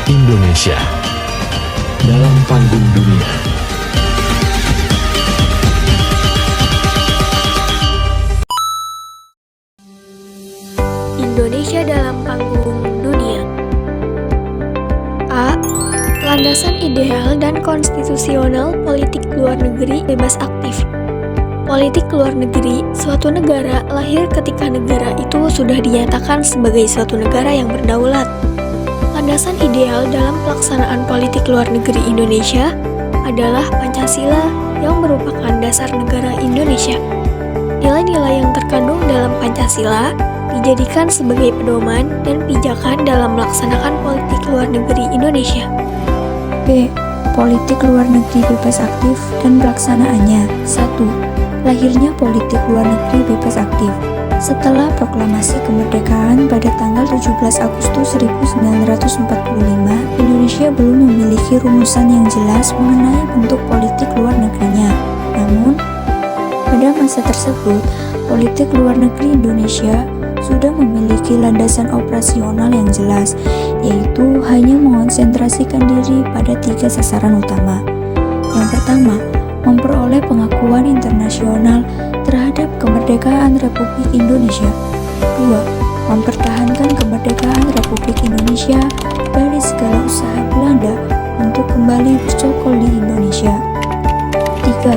Indonesia dalam panggung dunia. Indonesia dalam panggung dunia. A. Landasan ideal dan konstitusional politik luar negeri bebas aktif. Politik luar negeri suatu negara lahir ketika negara itu sudah dinyatakan sebagai suatu negara yang berdaulat. Landasan ideal dalam pelaksanaan politik luar negeri Indonesia adalah Pancasila yang merupakan dasar negara Indonesia. Nilai-nilai yang terkandung dalam Pancasila dijadikan sebagai pedoman dan pijakan dalam melaksanakan politik luar negeri Indonesia. B. Politik luar negeri bebas aktif dan pelaksanaannya. 1. Lahirnya politik luar negeri bebas aktif. Setelah proklamasi kemerdekaan pada tanggal 17 Agustus 1945, Indonesia belum memiliki rumusan yang jelas mengenai bentuk politik luar negerinya. Namun, pada masa tersebut, politik luar negeri Indonesia sudah memiliki landasan operasional yang jelas, yaitu hanya mengonsentrasikan diri pada 3 sasaran utama. Yang pertama, memperoleh pengakuan internasional terhadap kemerdekaan Republik Indonesia. 2. Mempertahankan kemerdekaan Republik Indonesia dari segala usaha Belanda untuk kembali bercokol di Indonesia. 3.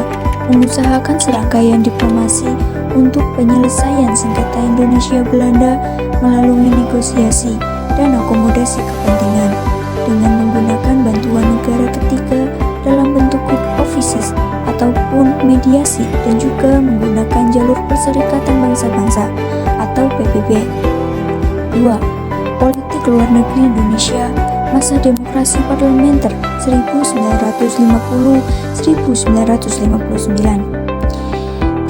Mengusahakan serangkaian diplomasi untuk penyelesaian sengketa Indonesia-Belanda melalui negosiasi dan akomodasi kepentingan dengan menggunakan bantuan negara ketiga dalam bentuk good offices ataupun mediasi dan juga menggunakan jalur Perserikatan Bangsa-Bangsa atau PBB. 2. Politik luar negeri Indonesia masa demokrasi parlementer 1950-1959.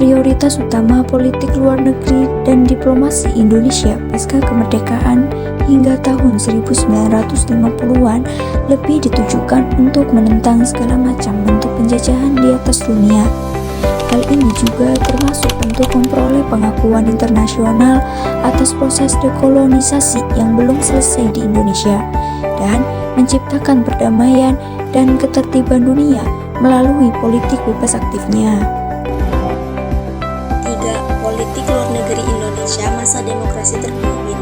Prioritas utama politik luar negeri dan diplomasi Indonesia pasca kemerdekaan hingga tahun 1950-an lebih ditujukan untuk menentang segala macam bentuk penjajahan di atas dunia. Hal ini juga termasuk untuk memperoleh pengakuan internasional atas proses dekolonisasi yang belum selesai di Indonesia dan menciptakan perdamaian dan ketertiban dunia melalui politik bebas aktifnya. Politik luar negeri Indonesia masa demokrasi terpimpin.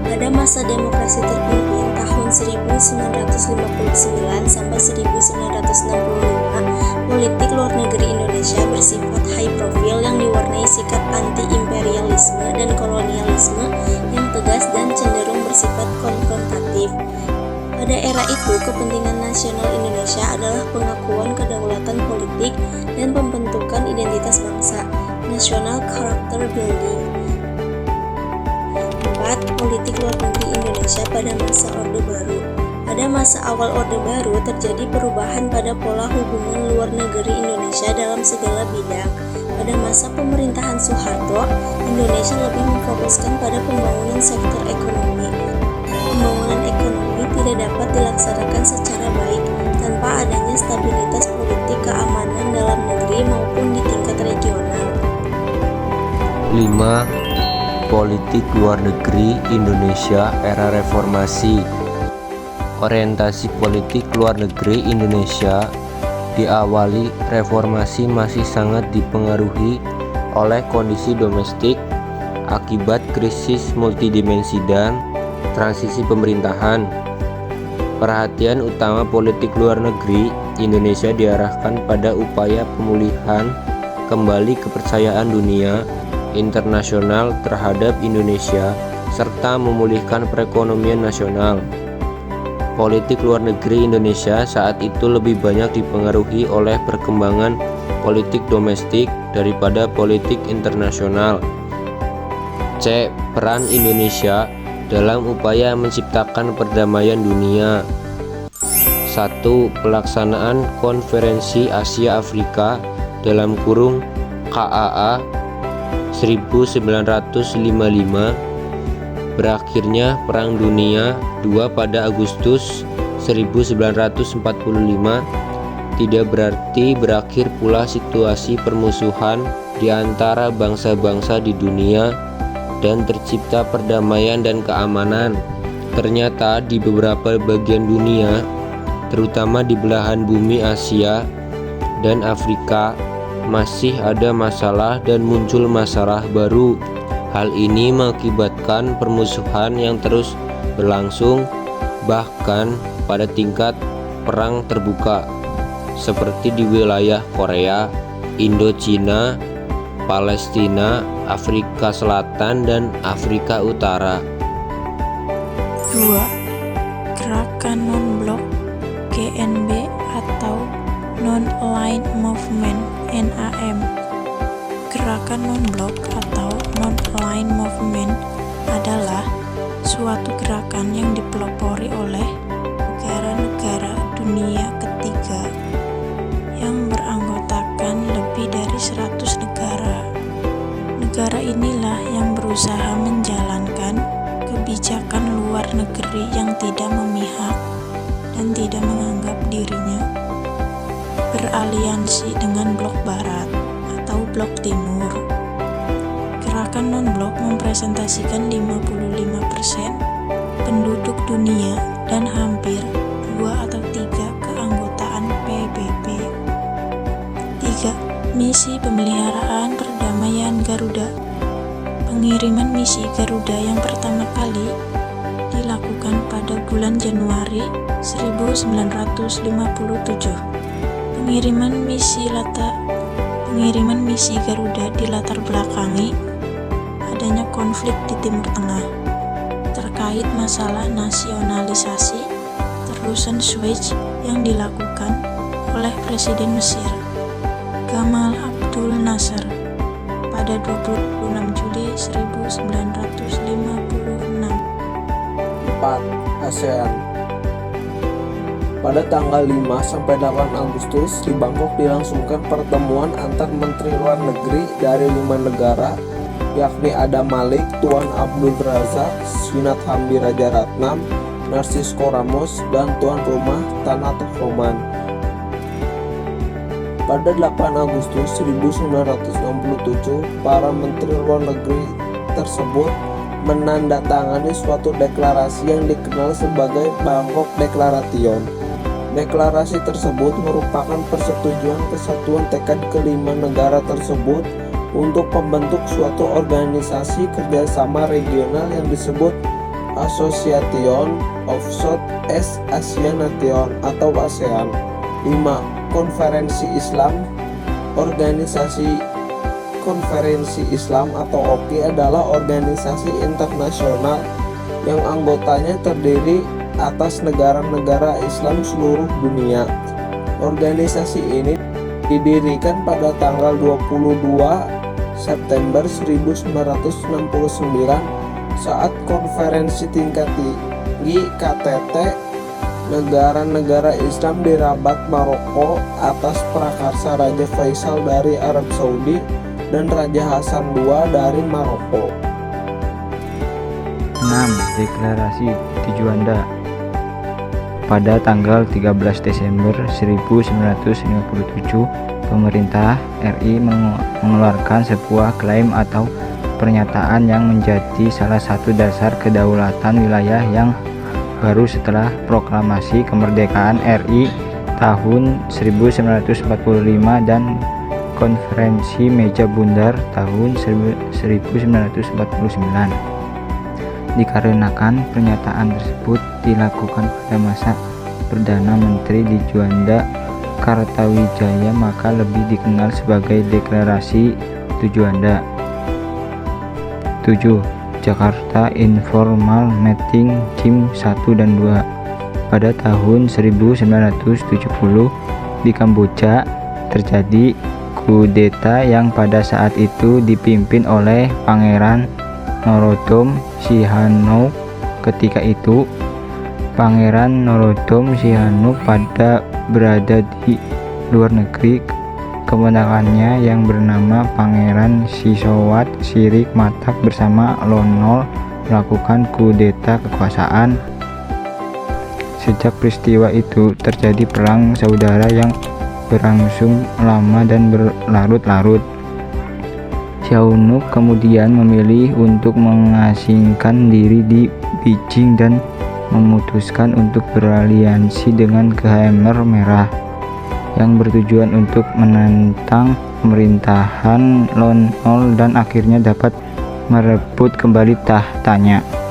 Pada masa demokrasi terpimpin tahun 1959 sampai 1965, politik luar negeri Indonesia bersifat high profile yang diwarnai sikap anti-imperialisme dan kolonialisme yang tegas dan cenderung bersifat konfrontatif. Pada era itu, kepentingan nasional Indonesia adalah pengakuan kedaulatan politik dan pembentukan identitas bangsa. National Character Building. 4. Politik luar negeri Indonesia pada masa Orde Baru. Pada masa awal Orde Baru terjadi perubahan pada pola hubungan luar negeri Indonesia dalam segala bidang. Pada masa pemerintahan Soeharto, Indonesia lebih memfokuskan pada pembangunan sektor ekonomi. Pembangunan ekonomi tidak dapat dilaksanakan secara baik tanpa adanya stabilitas politik keamanan dalam negeri maupun di tingkat regional. 5. Politik luar negeri Indonesia era reformasi. Orientasi politik luar negeri Indonesia diawali reformasi masih sangat dipengaruhi oleh kondisi domestik akibat krisis multidimensi dan transisi pemerintahan. Perhatian utama politik luar negeri Indonesia diarahkan pada upaya pemulihan kembali kepercayaan dunia internasional terhadap Indonesia serta memulihkan perekonomian nasional. Politik luar negeri Indonesia saat itu lebih banyak dipengaruhi oleh perkembangan politik domestik daripada politik internasional. C. Peran Indonesia dalam upaya menciptakan perdamaian dunia. 1. Pelaksanaan Konferensi Asia Afrika (KAA) 1955, berakhirnya Perang Dunia II pada Agustus 1945 tidak berarti berakhir pula situasi permusuhan di antara bangsa-bangsa di dunia dan tercipta perdamaian dan keamanan. Ternyata di beberapa bagian dunia, terutama di belahan bumi Asia dan Afrika, masih ada masalah dan muncul masalah baru. Hal ini mengakibatkan permusuhan yang terus berlangsung, bahkan pada tingkat perang terbuka, seperti di wilayah Korea, Indochina, Palestina, Afrika Selatan, dan Afrika Utara. 2. Gerakan non-blok GNB atau Non-Aligned Movement NAM. Gerakan non-blok atau Non-Aligned Movement adalah suatu gerakan yang dipelopori oleh negara-negara dunia ketiga yang beranggotakan lebih dari 100 negara. Negara inilah yang berusaha menjalankan kebijakan luar negeri yang tidak memihak dan tidak menganggap dirinya beraliansi dengan blok barat atau blok timur. Gerakan non-blok mempresentasikan 55% penduduk dunia dan hampir 2 atau 3 keanggotaan PBB. 3. Misi pemeliharaan perdamaian Garuda. Pengiriman misi Garuda yang pertama kali dilakukan pada bulan Januari 1957. Pengiriman misi Garuda dilatar belakangi adanya konflik di Timur Tengah terkait masalah nasionalisasi terusan Suez yang dilakukan oleh Presiden Mesir Gamal Abdul Nasser pada 26 Juli 1956. 4. ASEAN. Pada tanggal 5-8 Agustus di Bangkok dilangsungkan pertemuan antar Menteri Luar Negeri dari 5 negara, yakni Adam Malik, Tuan Abdul Razak, Sinat Hamdi Rajaratnam, Narcisco Ramos, dan Tuan Rumah Tanatoh Roman. Pada 8 Agustus 1967, para Menteri Luar Negeri tersebut menandatangani suatu deklarasi yang dikenal sebagai Bangkok Declaration. Deklarasi tersebut merupakan persetujuan kesatuan tekad kelima negara tersebut untuk membentuk suatu organisasi kerjasama regional yang disebut Association of Southeast Asian Nations atau ASEAN. 5. Konferensi Islam. Organisasi Konferensi Islam atau OKI adalah organisasi internasional yang anggotanya terdiri atas negara-negara Islam seluruh dunia. Organisasi ini didirikan pada tanggal 22 September 1969 saat konferensi tingkat tinggi KTT negara-negara Islam di Rabat, Maroko atas prakarsa Raja Faisal dari Arab Saudi dan Raja Hasan II dari Maroko. 6. Deklarasi di Juanda. Pada tanggal 13 Desember 1957, pemerintah RI mengeluarkan sebuah klaim atau pernyataan yang menjadi salah satu dasar kedaulatan wilayah yang baru setelah proklamasi kemerdekaan RI tahun 1945 dan Konferensi Meja Bundar tahun 1949. Dikarenakan pernyataan tersebut dilakukan pada masa Perdana Menteri di Juanda Kartawijaya, maka lebih dikenal sebagai Deklarasi Tujuanda. 7. Jakarta Informal Meeting JIM 1 dan 2. Pada tahun 1970 di Kamboja terjadi kudeta yang pada saat itu dipimpin oleh Pangeran Norodom Sihanouk. Ketika itu Pangeran Norodom Sihanouk pada berada di luar negeri. Keponakannya yang bernama Pangeran Sisowat Sirik Matak bersama Lonol melakukan kudeta kekuasaan. Sejak peristiwa itu terjadi perang saudara yang berlangsung lama dan berlarut-larut. Sihanouk kemudian memilih untuk mengasingkan diri di Beijing dan memutuskan untuk beraliansi dengan Khmer Merah yang bertujuan untuk menentang pemerintahan Lon Nol dan akhirnya dapat merebut kembali tahtanya.